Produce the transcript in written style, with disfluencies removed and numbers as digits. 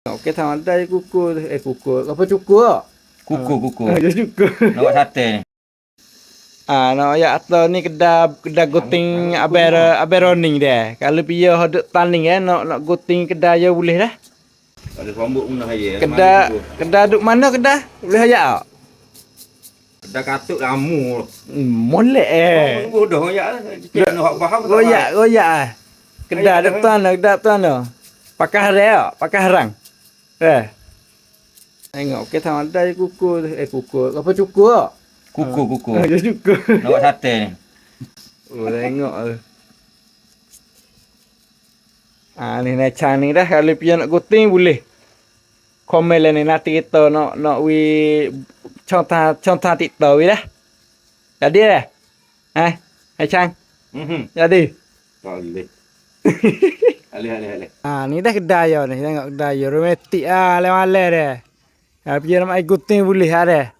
Okey sama ada kuku tu. Kuku. Apa cukur? Kuku. Dia cukur. Nak buat sate ni. Nak ya atau ni kedai goting aberoning dia. Kalau piye hodok tanding nak goting kedai ya boleh dah. Ada rambut pun dah ya. Kedai duk mana kedai? Boleh aja tak? Kedai katuk ramu. Molek Bodoh ya. Cik nak faham. Royak. Kedai duk tuan dah. Pakai dia, pakai harang. Tengok okey sama ada kuku tu. Kuku. Apa cukur? Kuku. Dia cukur. Nak buat sate ni. Tengok tu. Ni necang ni dah. Kalau pian nak goting boleh. Komen lah ni nanti kita nak contoh TikTok dah. Jadi dah. Necang. Jadi. Boleh. Alih. Ni dah kedai ni. Tengok kedai romantik lewat dia. Kalau pian nak goting boleh ada.